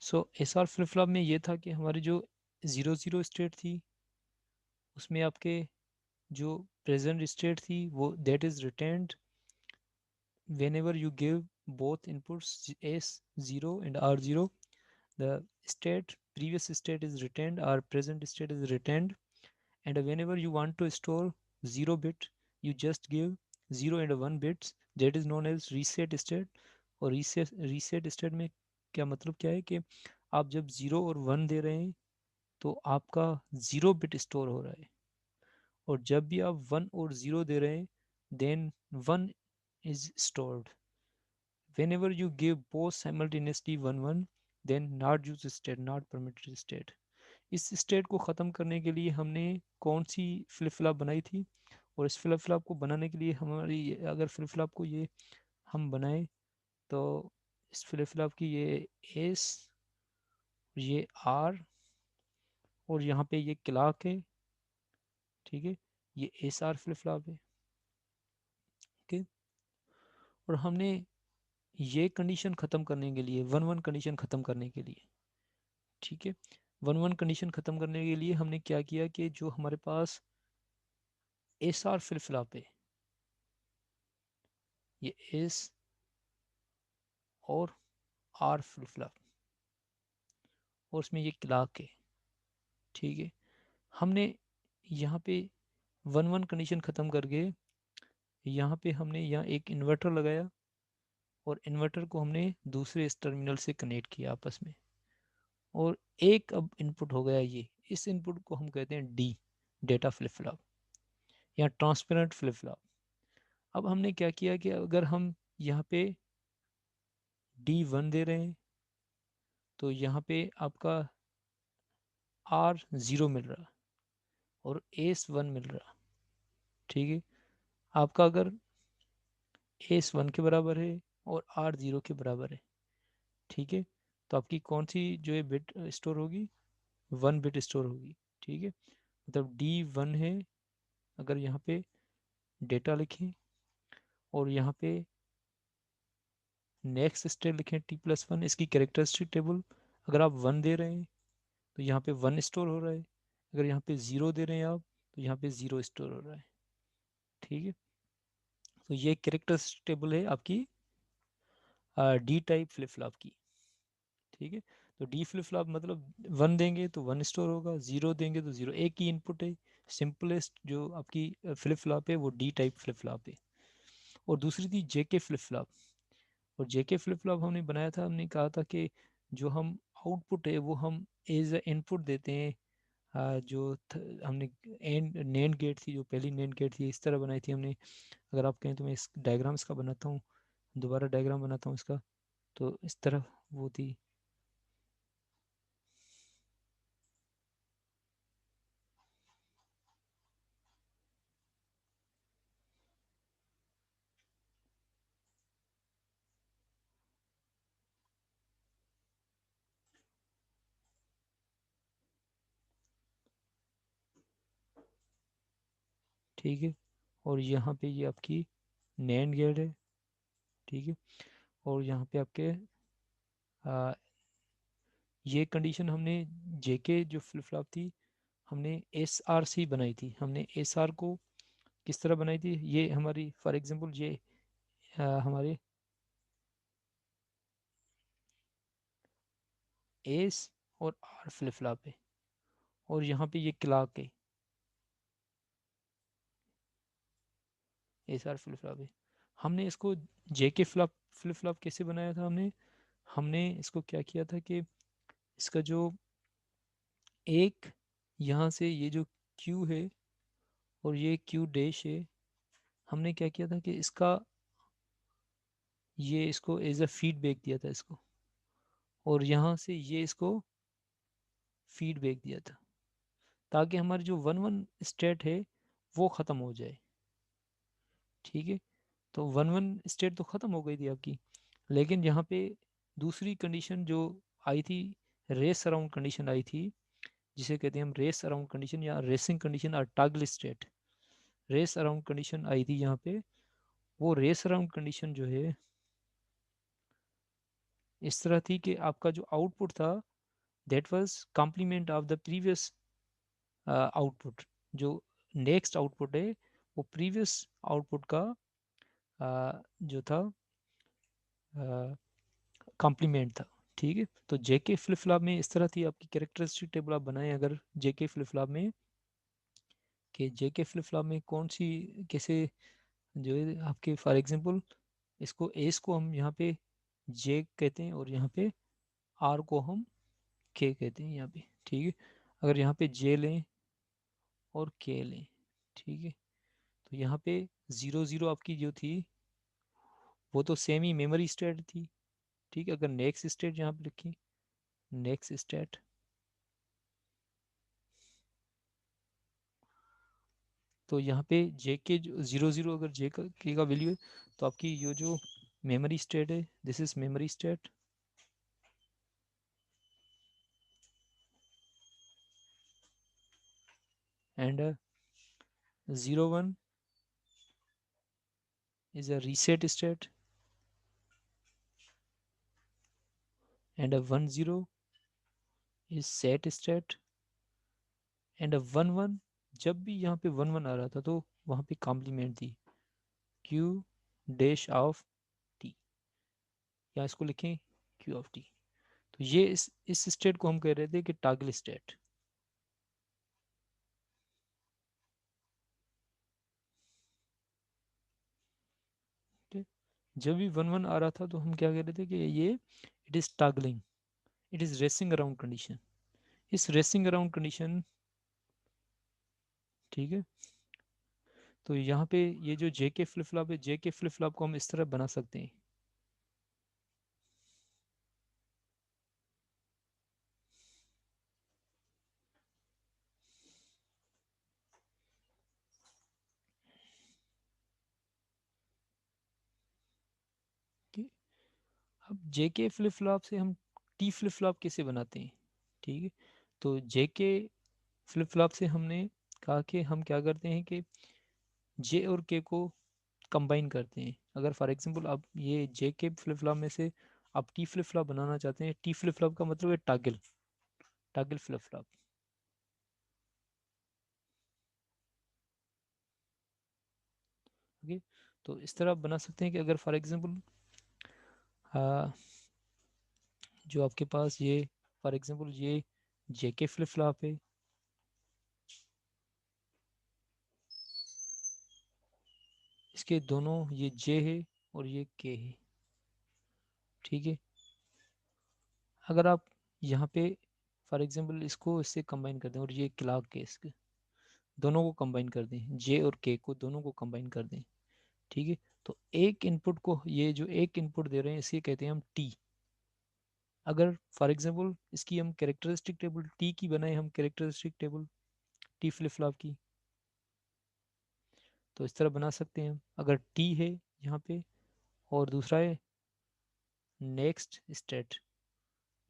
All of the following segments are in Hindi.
सो एस आर फ्लिप फ्लॉप में ये था कि हमारी जो 0 0 स्टेट थी उसमें आपके जो प्रेजेंट स्टेट थी वो that is retained whenever you give both inputs S0 and R0, the previous state is retained or present state is retained, and whenever you want to store 0 bit, you just give 0 and 1 bits, that is known as reset state. और reset state में क्या मतलब क्या है कि आप जब 0 और 1 दे रहे हैं तो आपका 0 बिट स्टोर हो रहा है, और जब भी आप 1 और 0 दे रहे हैं then 1 is stored. Whenever you give both simultaneously 1 1, then not use state, not permitted state. इस स्टेट को ख़त्म करने के लिए हमने कौन सी फ्लिप फ्लॉप बनाई थी, और इस फ्लिप फ्लॉप को बनाने के लिए हमारी अगर फ्लिप फ्लॉप को ये हम बनाए तो इस फ्लिप फ्लॉप की ये एस, ये आर, और यहाँ पे ये क्लॉक है, ठीक है, ये एस आर फ्लिप फ्लॉप है, ओके। और हमने ये कंडीशन ख़त्म करने के लिए 1 1 कंडीशन ख़त्म करने के लिए, ठीक है, 1 1 कंडीशन ख़त्म करने के लिए हमने क्या किया कि जो हमारे पास एस आर फ्लिप फ्लॉप है, ये एस और आर फ्लिप फ्लॉप, और उसमें ये क्लॉक है, ठीक है, हमने यहाँ पे 1 1 कंडीशन ख़त्म करके यहाँ पे हमने यहाँ एक इन्वर्टर लगाया, और इन्वर्टर को हमने दूसरे इस टर्मिनल से कनेक्ट किया आपस में, और एक अब इनपुट हो गया ये, इस इनपुट को हम कहते हैं डी, डेटा फ्लिप फ्लॉप या ट्रांसपेरेंट फ्लिप फ्लॉप। अब हमने क्या किया कि अगर हम यहाँ पे D1 दे रहे हैं तो यहाँ पे आपका R0 मिल रहा और S1 मिल रहा, ठीक है। आपका अगर S1 के बराबर है और R0 के बराबर है, ठीक है, तो आपकी कौन सी जो है बिट स्टोर होगी, 1 बिट स्टोर होगी, ठीक है। मतलब D1 है, अगर यहाँ पे डेटा लिखें और यहाँ पे नेक्स्ट स्टेट लिखें T+1, इसकी कैरेक्टरिस्टिक टेबल, अगर आप 1 दे रहे हैं तो यहाँ पे 1 स्टोर हो रहा है, अगर यहाँ पे 0 दे रहे हैं आप तो यहाँ पे 0 स्टोर हो रहा है, ठीक है। तो ये कैरेक्टरिस्टिक टेबल है आपकी डी टाइप फ्लिप फ्लॉप की, ठीक है। तो डी फ्लिप फ्लॉप मतलब 1 देंगे तो 1 स्टोर होगा, 0 देंगे तो 0, एक ही इनपुट है। सिंपलेस्ट जो आपकी फ्लिप फ्लॉप है वो डी टाइप फ्लिप फ्लॉप है। और दूसरी थी जेके फ्लिप फ्लॉप, और जेके फ्लिप फ्लॉप हमने बनाया था, हमने कहा था कि जो हम आउटपुट है वो हम एज ए इनपुट देते हैं। हमने एंड नैंड गेट थी, जो पहली नैंड गेट थी इस तरह बनाई थी हमने। अगर आप कहें तो मैं इस डायग्राम इसका बनाता हूँ, दोबारा डायग्राम बनाता हूँ इसका, तो इस तरह वो थी, ठीक है। और यहाँ पे ये आपकी नैंड गेट है, ठीक है। और यहाँ पे आपके आ, ये कंडीशन हमने जेके जो फ्लिप फ्लॉप थी हमने एस आर सी बनाई थी। हमने एस आर को किस तरह बनाई थी, ये हमारी फॉर एग्जांपल ये हमारे एस और आर फ्लिप फ्लॉप है, और यहाँ पे ये क्लॉक है, एस आर फ्लिप फ्लॉप है। हमने इसको जेके फ्लिप फ्लॉप कैसे बनाया था, हमने हमने इसको क्या किया था कि इसका जो एक यहाँ से ये जो क्यू है और ये क्यू डैश है, हमने क्या किया था कि इसका ये इसको एज अ फीडबैक दिया था इसको, और यहाँ से ये इसको फीडबैक दिया था, ताकि हमारी जो 1 1 स्टेट है वो ख़त्म हो जाए, ठीक है। तो 1 1 स्टेट तो ख़त्म हो गई थी आपकी, लेकिन यहाँ पे दूसरी कंडीशन जो आई थी, रेस अराउंड कंडीशन आई थी, जिसे कहते हैं हम रेस अराउंड कंडीशन या रेसिंग कंडीशन और toggle state. Race around condition आई थी यहाँ पे, वो रेस अराउंड कंडीशन जो है इस तरह थी कि आपका जो आउटपुट था that was complement of the previous output. जो नेक्स्ट आउटपुट है वो प्रीवियस आउटपुट का जो था कॉम्प्लीमेंट था। ठीक है, तो जेके फ्लिप फ्लॉप में इस तरह थी आपकी कैरेक्टरिस्टिक टेबल आप बनाएं अगर जेके फ्लिप फ्लॉप में, कि जेके फ्लिप फ्लॉप में कौन सी कैसे जो है आपके फॉर एग्जांपल इसको एस को हम यहाँ पे जे कहते हैं और यहाँ पे आर को हम के कहते हैं यहाँ पे। ठीक है, अगर यहाँ पे जे लें और के लें, ठीक है, तो यहाँ पे 0 0 आपकी जो थी वो तो सेम ही मेमोरी स्टेट थी। ठीक है, अगर नेक्स्ट स्टेट यहाँ पे लिखी, नेक्स्ट स्टेट, तो यहाँ पे जे के जो 0 0 अगर जे का के का वैल्यू है तो आपकी ये जो मेमोरी स्टेट है this is memory state, and 0 1 is a reset state, and a 1 0 is set state, and 1 1 जब भी यहाँ पे 1 1 आ रहा था तो वहाँ पे कॉम्प्लीमेंट थी क्यू डैश ऑफ टी, या इसको लिखें क्यू ऑफ टी। तो ये इस स्टेट को हम कह रहे थे कि टॉगल स्टेट। जब भी 1 1 आ रहा था तो हम क्या कह रहे थे कि ये it is toggling, it is racing around condition. इस रेसिंग अराउंड कंडीशन, ठीक है, तो यहाँ पे ये जो जेके फ्लिप फ्लॉप है, जेके फ्लिप फ्लॉप को हम इस तरह बना सकते हैं। कि अब जेके फ्लिप फ्लॉप से हम टी फ्लिप फ्लॉप कैसे बनाते हैं। ठीक है, तो जेके फ्लिप फ्लॉप से हमने कहा कि हम क्या करते हैं कि जे और के को कंबाइन करते हैं। अगर फॉर एग्जांपल आप ये जे के फ्लिप फ्लॉप में से आप टी फ्लिप फ्लॉप बनाना चाहते हैं, टी फ्लिप फ्लॉप का मतलब है toggle, toggle flip flop. Okay, तो इस तरह आप बना सकते हैं कि अगर फॉर एग्जांपल जो आपके पास ये फॉर एग्जांपल ये जे के फ्लिप फ्लॉप है, इसके दोनों ये जे है और ये के है। ठीक है, अगर आप यहाँ पे फॉर एग्जांपल इसको इससे कंबाइन कर दें और ये क्लॉक के इसके दोनों को कंबाइन कर दें, जे और के को दोनों को कंबाइन कर दें। ठीक है, तो एक इनपुट को ये जो एक इनपुट दे रहे हैं इसे कहते हैं हम टी। अगर फॉर एग्जांपल इसकी हम कैरेक्टरिस्टिक टेबल टी की बनाए, हम characteristic table T flip flop की, तो इस तरह बना सकते हैं हम। अगर टी है यहाँ पे और दूसरा है नेक्स्ट स्टेट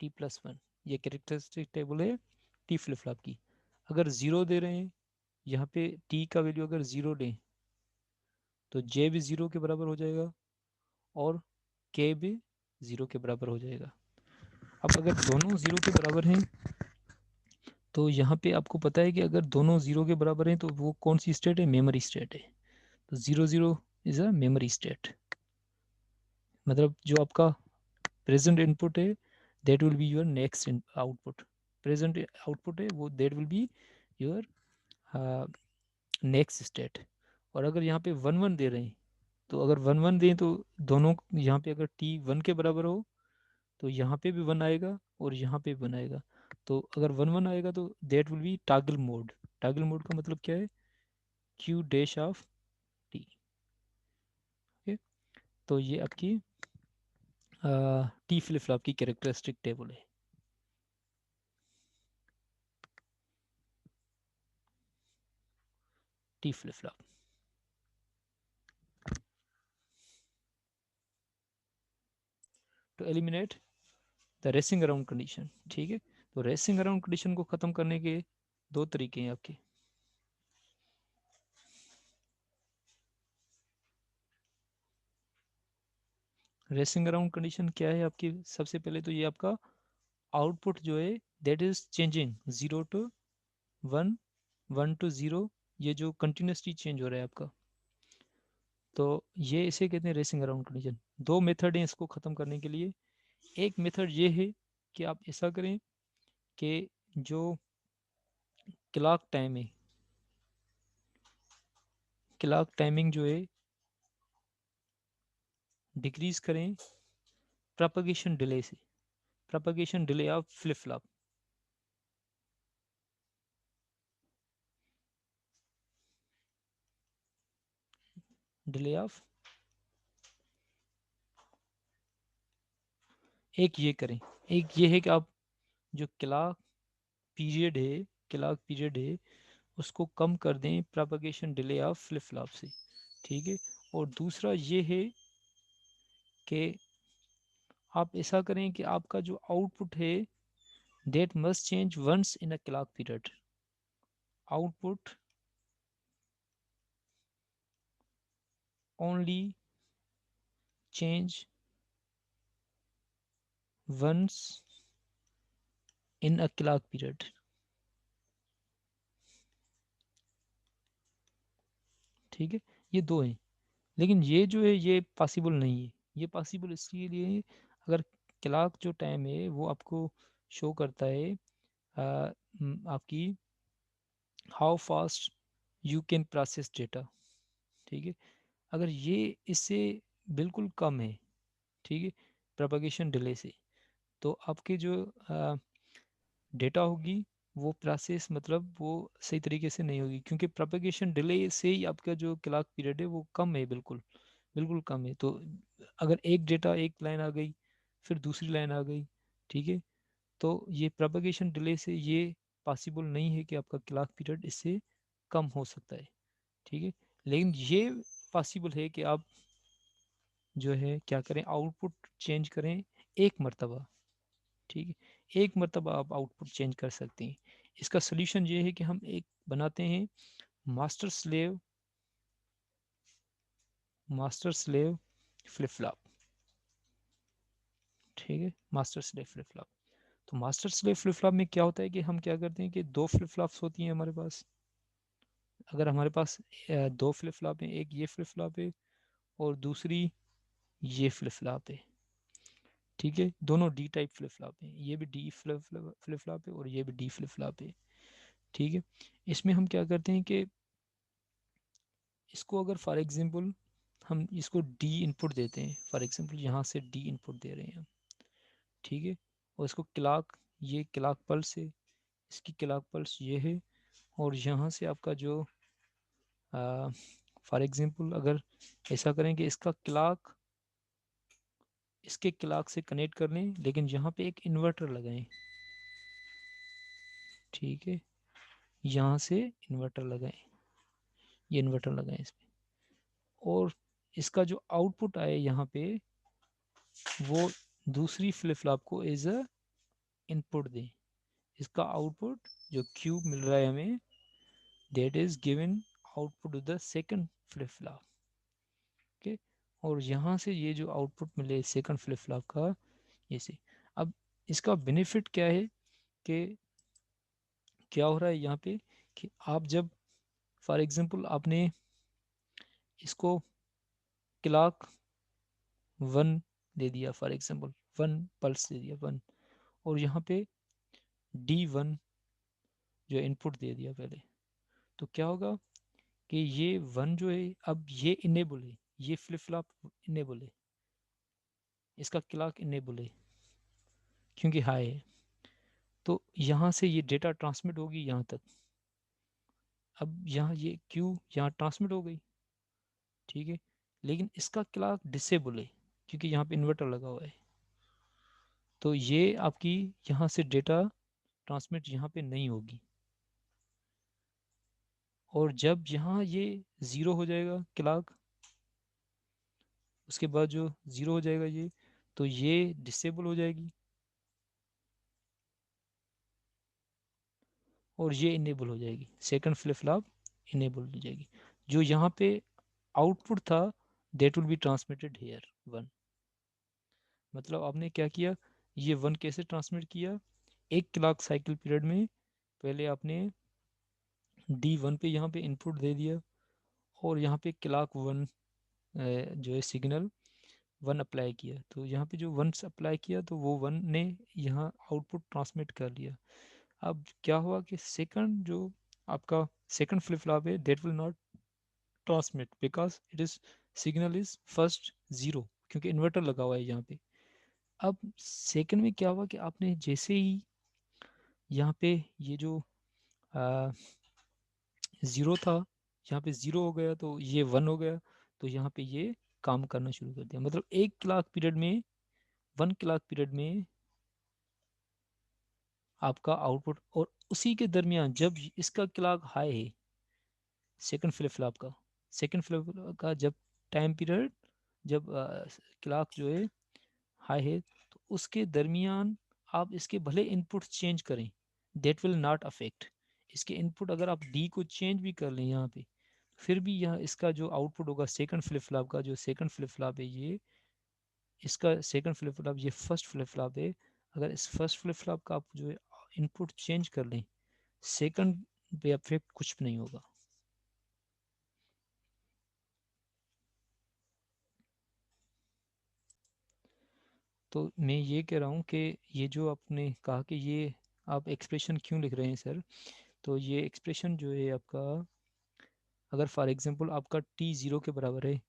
T+1, ये कैरेक्टरिस्टिक टेबल है टी फ्लिप फ्लॉप की। अगर ज़ीरो दे रहे हैं यहाँ पे टी का वैल्यू अगर ज़ीरो लें तो जे भी ज़ीरो के बराबर हो जाएगा और के भी ज़ीरो के बराबर हो जाएगा। अब अगर दोनों ज़ीरो के बराबर हैं तो यहाँ पे आपको पता है कि अगर दोनों ज़ीरो के बराबर हैं तो वो कौन सी स्टेट है, मेमोरी स्टेट है। तो 0 0 इज़ अ मेमोरी स्टेट, मतलब जो आपका प्रेजेंट इनपुट है that will be your next output. Present output है वो that will be your next state. और अगर यहाँ पे 1 1 दे रहे हैं तो अगर 1 1 दें तो दोनों यहाँ पे अगर टी 1 के बराबर हो तो यहाँ पे भी 1 आएगा और यहाँ पे भी 1 आएगा। तो अगर 1 1 आएगा तो that will be toggle mode. Toggle mode का मतलब क्या है, Q dash of T. Okay, तो ये आपकी टी फ्लिप फ्लॉप की कैरेक्टरिस्टिक टेबल है। T flip flop to eliminate the racing around condition. ठीक है, तो रेसिंग अराउंड कंडीशन को ख़त्म करने के दो तरीके हैं आपके। रेसिंग अराउंड कंडीशन क्या है आपकी? सबसे पहले तो ये आपका आउटपुट जो है that is changing 0 to 1, 1 to 0, ये जो कंटिन्यूसली चेंज हो रहा है आपका, तो ये इसे कहते हैं रेसिंग अराउंड कंडीशन। दो मेथड हैं इसको ख़त्म करने के लिए। एक मेथड ये है कि आप ऐसा करें कि जो क्लॉक टाइम है, क्लॉक टाइमिंग जो है डिक्रीज करें प्रोपगेशन डिले से, propagation delay of flip flop. Delay of, एक ये करें, एक ये है कि आप जो क्लॉक पीरियड है, क्लॉक पीरियड है उसको कम कर दें propagation delay of flip flop से, ठीक है। और दूसरा ये है कि आप ऐसा करें कि आपका जो आउटपुट है that must change once in a clock period. Output only change once in a clock period. ठीक है, ये दो हैं, लेकिन ये जो है ये पॉसिबल नहीं है। ये पॉसिबल इसके लिए है, अगर क्लॉक जो टाइम है वो आपको शो करता है आपकी how fast you can process data, ठीक है। अगर ये इससे बिल्कुल कम है, ठीक है, प्रोपगेशन डिले से, तो आपके जो डेटा होगी वो प्रोसेस मतलब वो सही तरीके से नहीं होगी, क्योंकि प्रोपगेशन डिले से ही आपका जो क्लॉक पीरियड है वो कम है, बिल्कुल बिल्कुल कम है। तो अगर एक डेटा, एक लाइन आ गई फिर दूसरी लाइन आ गई, ठीक है, तो ये प्रोपगेशन डिले से ये पॉसिबल नहीं है कि आपका क्लॉक पीरियड इससे कम हो सकता है, ठीक है। लेकिन ये पॉसिबल है कि आप जो है क्या करें, आउटपुट चेंज करें एक मरतबा, ठीक है, एक मरतबा आप आउटपुट चेंज कर सकते हैं। इसका सोल्यूशन ये है कि हम एक बनाते हैं master slave, master slave flip flop, ठीक है, मास्टर स्लेव फ्लिप फ्लॉप। तो मास्टर स्लेव फ्लिप फ्लॉप में क्या होता है कि हम क्या करते हैं कि दो फ्लिप फ्लॉप्स होती हैं हमारे पास। अगर हमारे पास दो फ्लिप फ्लॉप हैं, एक ये फ्लिप फ्लॉप है और दूसरी ये फ्लिप फ्लॉप है, ठीक है, दोनों डी टाइप फ्लिप फ्लॉप हैं, ये भी डी फ्लिप फ्लॉप है और ये भी डी फ्लिप फ्लॉप है, ठीक है। इसमें हम क्या करते हैं कि इसको अगर फॉर एग्जांपल हम इसको डी इनपुट देते हैं, फॉर एग्जांपल यहाँ से डी इनपुट दे रहे हैं हम, ठीक है, और इसको क्लॉक, ये क्लॉक पल्स है, इसकी क्लॉक पल्स ये है, और यहाँ से आपका जो फॉर एग्जांपल अगर ऐसा करें कि इसका क्लॉक इसके क्लॉक से कनेक्ट कर लें, लेकिन यहाँ पे एक इन्वर्टर लगाएं, ठीक है, यहाँ से इन्वर्टर लगाएं, ये इन्वर्टर लगाएं इसमें, और इसका जो आउटपुट आए यहाँ पे वो दूसरी फ्लिप फ्लॉप को एज अ इनपुट दें। इसका आउटपुट जो क्यूब मिल रहा है हमें that is given output to the second flip flop, okay. और यहाँ से ये जो आउटपुट मिले सेकंड फ्लिप फ्लॉप का, ये से, अब इसका बेनिफिट क्या है कि क्या हो रहा है यहाँ पे कि आप जब फॉर एग्जांपल आपने इसको क्लॉक 1 दे दिया, फॉर एग्जांपल 1 पल्स दे दिया 1, और यहाँ पे D1 जो इनपुट दे दिया पहले, तो क्या होगा कि ये 1 जो है अब ये इनेबल है, ये फ्लिप फ्लॉप इनेबल है, इसका क्लॉक इनेबल है क्योंकि हाई है, तो यहाँ से ये डेटा ट्रांसमिट होगी यहाँ तक। अब यहाँ ये क्यू यहाँ ट्रांसमिट हो गई, ठीक है, लेकिन इसका क्लॉक डिसेबल है क्योंकि यहाँ पे इन्वर्टर लगा हुआ है, तो ये आपकी यहाँ से डेटा ट्रांसमिट यहाँ पे नहीं होगी। और जब यहाँ ये ज़ीरो हो जाएगा क्लॉक, उसके बाद जो ज़ीरो हो जाएगा ये, तो ये डिसेबल हो जाएगी और ये इनेबल हो जाएगी, सेकंड फ्लिप फ्लॉप इनेबल हो जाएगी। जो यहाँ पे आउटपुट था that will be transmitted here 1, मतलब आपने क्या किया, ये 1 कैसे ट्रांसमिट किया, 1 क्लॉक साइकिल पीरियड में पहले आपने D1 पे यहाँ पे इनपुट दे दिया, और यहाँ पे क्लॉक 1 जो है सिग्नल 1 अप्लाई किया, तो यहाँ पे जो 1 अप्लाई किया तो वो 1 ने यहाँ आउटपुट ट्रांसमिट कर लिया। अब क्या हुआ कि सेकंड जो आपका सेकंड फ्लिप फ्लॉप है, that will not transmit because it is signal is first zero, क्योंकि इन्वर्टर लगा हुआ है यहाँ पे। अब सेकंड में क्या हुआ कि आपने जैसे ही यहाँ पे ये जो ज़ीरो था, यहाँ पे ज़ीरो हो गया तो ये 1 हो गया, तो यहाँ पे ये काम करना शुरू कर दिया। मतलब 1 क्लॉक पीरियड में, 1 क्लॉक पीरियड में आपका आउटपुट, और उसी के दरमियान जब इसका क्लॉक हाई है, सेकंड फ्लिप फ्लॉप का, सेकंड फ्लिप फ्लॉप का जब टाइम पीरियड, जब क्लॉक जो है हाई है, तो उसके दरमियान आप इसके भले इनपुट चेंज करें, देट विल नॉट अफेक्ट इसके इनपुट। अगर आप डी को चेंज भी कर लें यहाँ पे, फिर भी यहाँ इसका जो आउटपुट होगा सेकंड फ्लिप फ्लॉप का, जो सेकंड फ्लिप फ्लॉप है ये, इसका सेकंड फ्लिप फ्लॉप, ये फर्स्ट फ्लिप फ्लॉप है, अगर इस फर्स्ट फ्लिप फ्लॉप का आप जो है इनपुट चेंज कर लें, सेकंड पे अफेक्ट कुछ भी नहीं होगा। तो मैं ये कह रहा हूँ कि ये जो आपने कहा कि ये आप एक्सप्रेशन क्यों लिख रहे हैं सर, तो ये एक्सप्रेशन जो है आपका, अगर फॉर एग्जांपल आपका t 0 के बराबर है,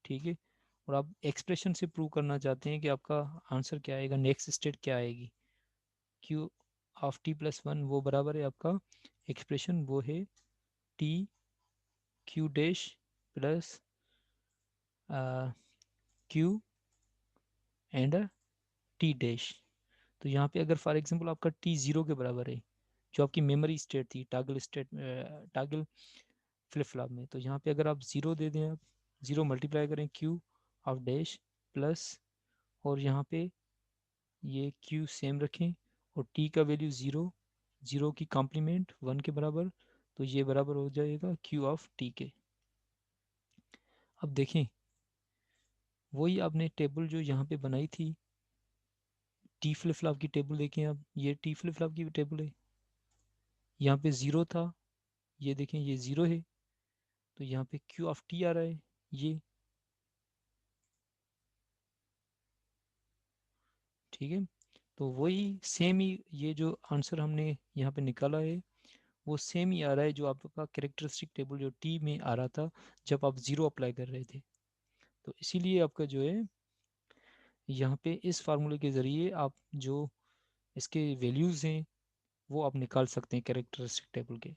ठीक है, और आप एक्सप्रेशन से प्रूव करना चाहते हैं कि आपका आंसर क्या आएगा, नेक्स्ट स्टेट क्या आएगी, q ऑफ t प्लस 1, वो बराबर है आपका एक्सप्रेशन, वो है t q dash plus q and t dash. तो यहाँ पे अगर फॉर एग्जांपल आपका t 0 के बराबर है, जो आपकी मेमोरी स्टेट थी टागल स्टेट, टागल फ्लिप फ्लॉप में, तो यहाँ पे अगर आप ज़ीरो दे दें, आप ज़ीरो मल्टीप्लाई करें q ऑफ डैश प्लस, और यहाँ पे ये q सेम रखें, और t का वैल्यू ज़ीरो, ज़ीरो की कॉम्प्लीमेंट 1 के बराबर, तो ये बराबर हो जाएगा q ऑफ t के। अब देखें, वही आपने टेबल जो यहाँ पे बनाई थी टी फ्लिप फ्लॉप की टेबल, देखें आप, ये टी फ्लिप फ्लॉप की टेबल है, यहाँ पे ज़ीरो था, ये देखें ये ज़ीरो है, तो यहाँ पे q ऑफ t आ रहा है ये, ठीक है। तो वही सेम ही ये जो आंसर हमने यहाँ पे निकाला है, वो सेम ही आ रहा है जो आपका कैरेक्टरिस्टिक टेबल जो टी में आ रहा था जब आप ज़ीरो अप्लाई कर रहे थे। तो इसीलिए आपका जो है यहाँ पे इस फार्मूले के ज़रिए आप जो इसके वैल्यूज़ हैं वो आप निकाल सकते हैं कैरेक्टरिस्टिक टेबल के।